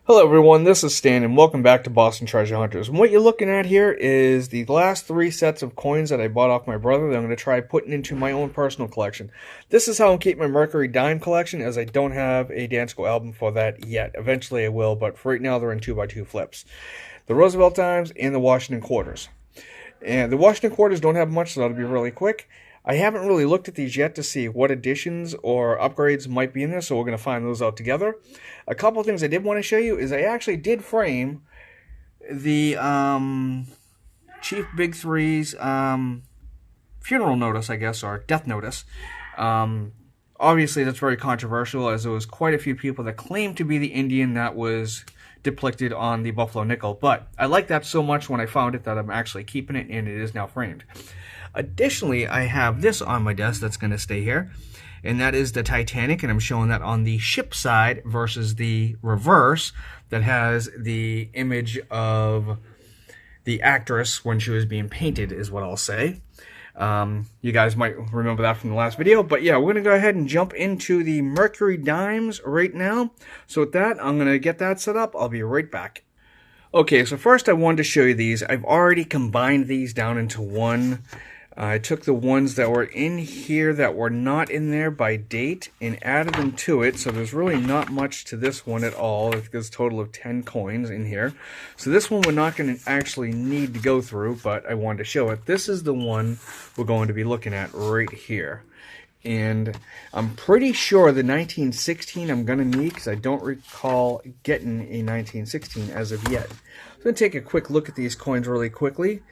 Hello everyone, this is Stan and welcome back to Boston Treasure Hunters. And what you're looking at here is the last three sets of coins that I bought off my brother that I'm going to try putting into my own personal collection. This is how I'm keeping my Mercury dime collection, as I don't have a Dansko album for that yet. Eventually I will, but for right now they're in 2x2 flips. The Roosevelt dimes and the Washington quarters. And the Washington quarters don't have much, so that'll be really quick. I haven't really looked at these yet to see what additions or upgrades might be in there, so we're going to find those out together. A couple of things I did want to show you is I actually did frame the Chief Big Three's funeral notice, I guess, or death notice. Obviously, that's very controversial, as there was quite a few people that claimed to be the Indian that was depicted on the Buffalo nickel. But I like that so much when I found it that I'm actually keeping it, and it is now framed. Additionally, I have this on my desk that's going to stay here, and that is the Titanic, and I'm showing that on the ship side versus the reverse that has the image of the actress when she was being painted, is what I'll say. You guys might remember that from the last video, but yeah, we're going to go ahead and jump into the Mercury dimes right now. So with that, I'm going to get that set up. I'll be right back. Okay, so first I wanted to show you these. I've already combined these down into one. I took the ones that were in here that were not in there by date and added them to it, so there's really not much to this one at all. There's a total of 10 coins in here. So this one we're not going to actually need to go through, but I wanted to show it. This is the one we're going to be looking at right here. And I'm pretty sure the 1916 I'm going to need, because I don't recall getting a 1916 as of yet. I'm going to take a quick look at these coins really quickly.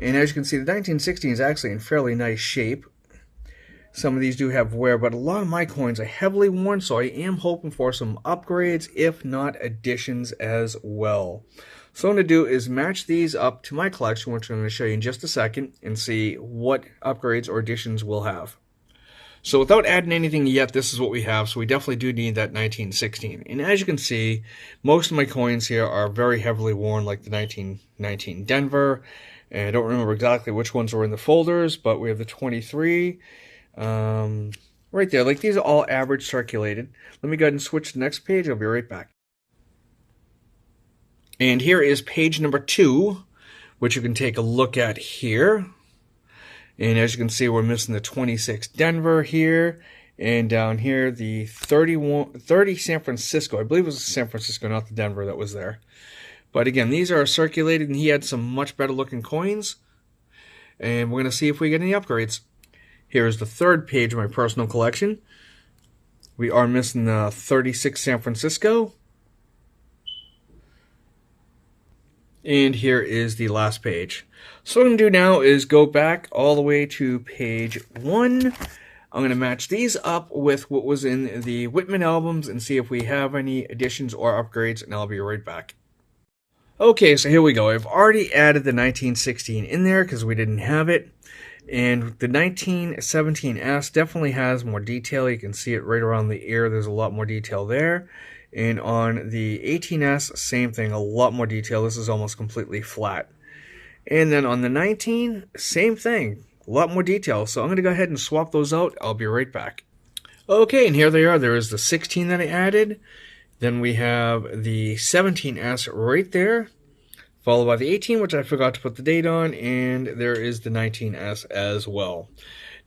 And as you can see, the 1916 is actually in fairly nice shape. Some of these do have wear, but a lot of my coins are heavily worn, so I am hoping for some upgrades, if not additions as well. So what I'm going to do is match these up to my collection, which I'm going to show you in just a second, and see what upgrades or additions we'll have. So without adding anything yet, this is what we have. So we definitely do need that 1916. And as you can see, most of my coins here are very heavily worn, like the 1919 Denver. And I don't remember exactly which ones were in the folders, but we have the 23 right there. Like, these are all average circulated. Let me go ahead and switch to the next page. I'll be right back. And here is page number 2, which you can take a look at here. And as you can see, we're missing the 26 Denver here. And down here, the 30 San Francisco. I believe it was San Francisco, not the Denver that was there. But again, these are circulated, and he had some much better looking coins. And we're going to see if we get any upgrades. Here is the third page of my personal collection. We are missing the 36 San Francisco. And here is the last page. So what I'm going to do now is go back all the way to page 1. I'm going to match these up with what was in the Whitman albums and see if we have any additions or upgrades, and I'll be right back. Okay, so here we go. I've already added the 1916 in there because we didn't have it. And the 1917S definitely has more detail. You can see it right around the ear. There's a lot more detail there. And on the 18S, same thing, a lot more detail. This is almost completely flat. And then on the 19, same thing, a lot more detail. So I'm going to go ahead and swap those out. I'll be right back. Okay, and here they are. There is the 16 that I added. Then we have the 17S right there, followed by the 18, which I forgot to put the date on, and there is the 19S as well.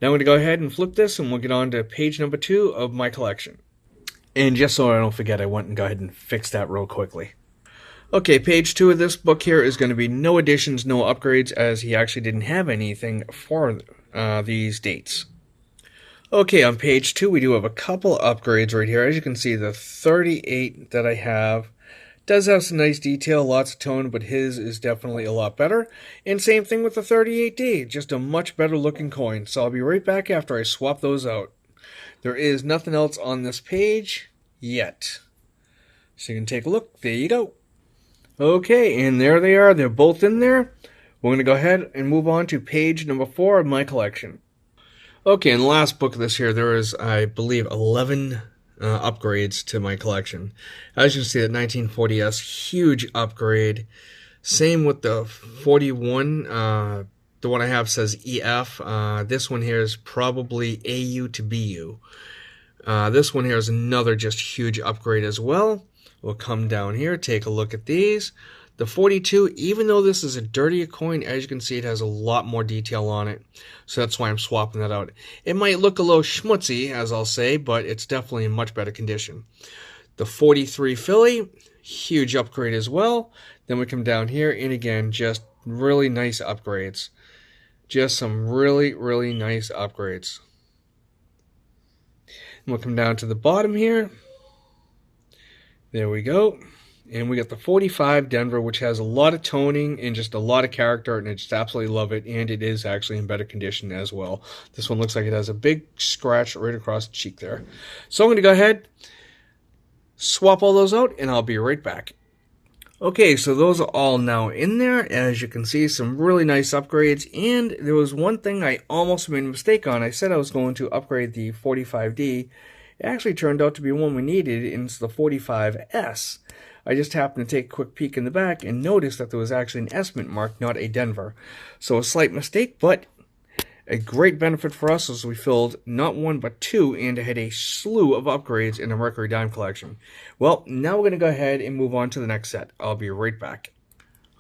Now I'm going to go ahead and flip this, and we'll get on to page number 2 of my collection. And just so I don't forget, I went and go ahead and fix that real quickly. Okay, page 2 of this book here is going to be no additions, no upgrades, as he actually didn't have anything for these dates. Okay, on page 2, we do have a couple of upgrades right here. As you can see, the 38 that I have does have some nice detail, lots of tone, but his is definitely a lot better. And same thing with the 38D, just a much better looking coin. So I'll be right back after I swap those out. There is nothing else on this page yet. So you can take a look. There you go. Okay, and there they are. They're both in there. We're going to go ahead and move on to page number 4 of my collection. Okay, in the last book of this here, there is, I believe, 11 upgrades to my collection. As you can see, the 1940S, huge upgrade. Same with the 41. The one I have says EF. This one here is probably AU to BU. This one here is another just huge upgrade as well. We'll come down here, take a look at these. The 42, even though this is a dirtier coin, as you can see, it has a lot more detail on it. So that's why I'm swapping that out. It might look a little schmutzy, as I'll say, but it's definitely in much better condition. The 43 Philly, huge upgrade as well. Then we come down here, and again, just really nice upgrades. Just some really, really nice upgrades. And we'll come down to the bottom here. There we go. And we got the 45 Denver, which has a lot of toning and just a lot of character, and I just absolutely love it. And it is actually in better condition as well. This one looks like it has a big scratch right across the cheek there. So I'm going to go ahead, swap all those out, and I'll be right back. Okay, so those are all now in there. As you can see, some really nice upgrades. And there was one thing I almost made a mistake on. I said I was going to upgrade the 45D. It actually turned out to be one we needed, and it's the 45S. I just happened to take a quick peek in the back and noticed that there was actually an S mint mark, not a Denver. So a slight mistake, but a great benefit for us as we filled not one but two and had a slew of upgrades in the Mercury Dime collection. Well, now we're going to go ahead and move on to the next set. I'll be right back.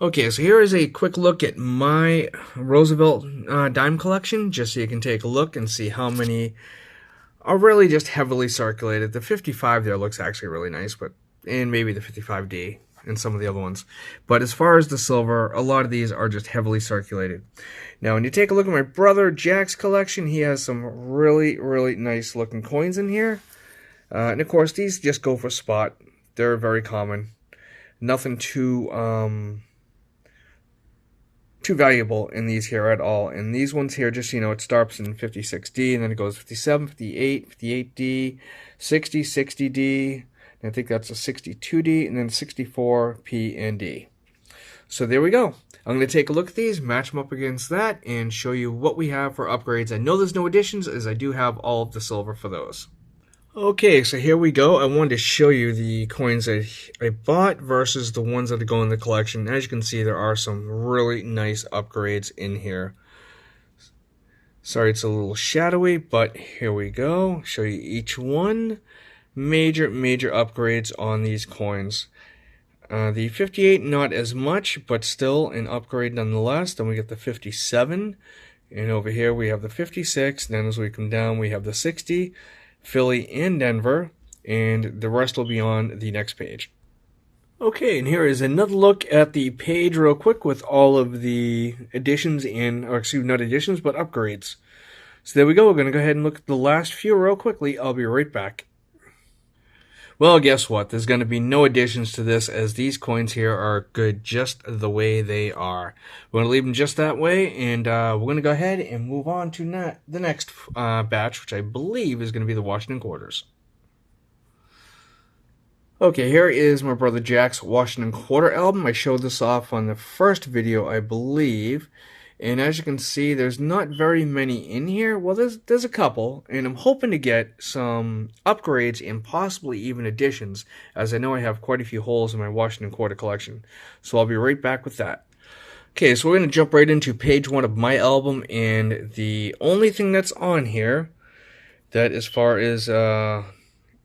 Okay, so here is a quick look at my Roosevelt dime collection, just so you can take a look and see how many are really just heavily circulated. The 55 there looks actually really nice, and maybe the 55D and some of the other ones. But as far as the silver, a lot of these are just heavily circulated. Now, when you take a look at my brother Jack's collection, he has some really, really nice looking coins in here. And of course, these just go for spot. They're very common. Nothing too valuable in these here at all. And these ones here, just, it starts in 56D, and then it goes 57, 58, 58D, 60, 60D, and I think that's a 62D, and then 64P and D. So there we go. I'm going to take a look at these, match them up against that, and show you what we have for upgrades. I know there's no additions, as I do have all of the silver for those. Okay, so here we go. I wanted to show you the coins that I bought versus the ones that go in the collection. As you can see, there are some really nice upgrades in here. Sorry, it's a little shadowy, but here we go. Show you each one. Major upgrades on these coins. The 58, not as much, but still an upgrade nonetheless. Then we get the 57. And over here we have the 56. Then as we come down, we have the 60. Philly and Denver, and the rest will be on the next page. Okay, and here is another look at the page real quick with all of the additions or excuse me, not additions, but upgrades. So there we go. We're going to go ahead and look at the last few real quickly. I'll be right back. Well, guess what? There's going to be no additions to this, as these coins here are good just the way they are. We're going to leave them just that way, and we're going to go ahead and move on to the next batch, which I believe is going to be the Washington Quarters. Okay, here is my brother Jack's Washington Quarter album. I showed this off on the first video, I believe. And as you can see, there's not very many in here. Well, there's a couple, and I'm hoping to get some upgrades and possibly even additions, as I know I have quite a few holes in my Washington Quarter collection. So I'll be right back with that. Okay, so we're going to jump right into page 1 of my album, and the only thing that's on here, that as far as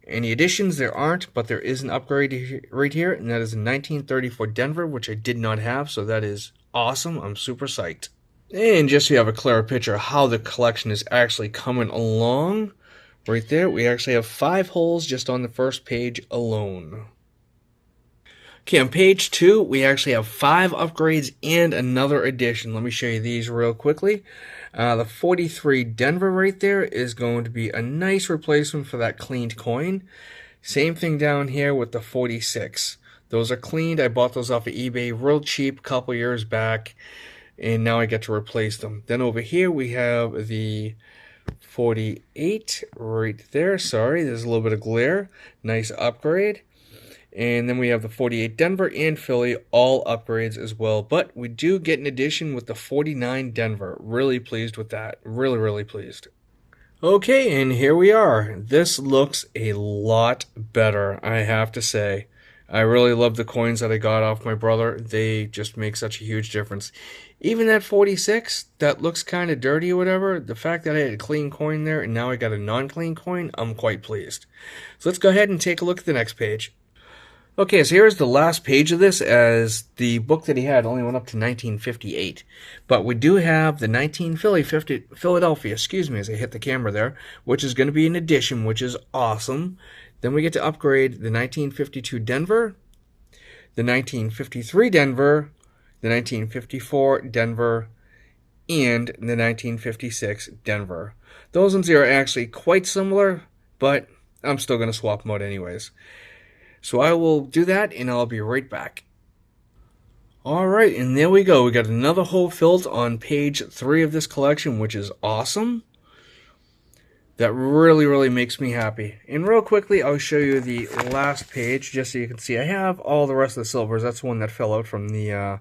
any additions, there aren't, but there is an upgrade right here, and that is a 1934 Denver, which I did not have, so that is awesome. I'm super psyched. And just so you have a clearer picture of how the collection is actually coming along, right there, we actually have 5 holes just on the first page alone. Okay, on page 2, we actually have 5 upgrades and another addition. Let me show you these real quickly. The 43 Denver right there is going to be a nice replacement for that cleaned coin. Same thing down here with the 46. Those are cleaned. I bought those off of eBay real cheap a couple years back, and now I get to replace them. Then over here we have the 48 right there. Sorry, there's a little bit of glare. Nice upgrade. And then we have the 48 Denver and Philly, all upgrades as well. But we do get an addition with the 49 Denver. Really pleased with that. Really pleased. Okay, and here we are. This looks a lot better, I have to say. I really love the coins that I got off my brother. They just make such a huge difference. Even that 46, that looks kind of dirty or whatever, the fact that I had a clean coin there and now I got a non-clean coin, I'm quite pleased. So let's go ahead and take a look at the next page. Okay, so here's the last page of this, as the book that he had only went up to 1958. But we do have the 19 Philadelphia, excuse me, as I hit the camera there, which is going to be an edition, which is awesome. Then we get to upgrade the 1952 Denver, the 1953 Denver, the 1954 Denver, and the 1956 Denver. Those ones are actually quite similar, but I'm still going to swap them out anyways. So I will do that, and I'll be right back. Alright, and there we go. We got another hole filled on page 3 of this collection, which is awesome. That really makes me happy. And real quickly, I'll show you the last page, just so you can see. I have all the rest of the silvers. That's one that fell out from the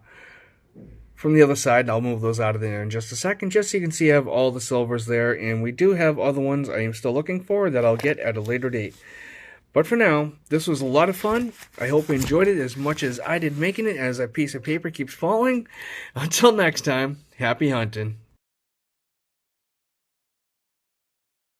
other side. I'll move those out of there in just a second, just so you can see I have all the silvers there. And we do have other ones I am still looking for that I'll get at a later date. But for now, this was a lot of fun. I hope you enjoyed it as much as I did making it, as that piece of paper keeps falling. Until next time, happy hunting.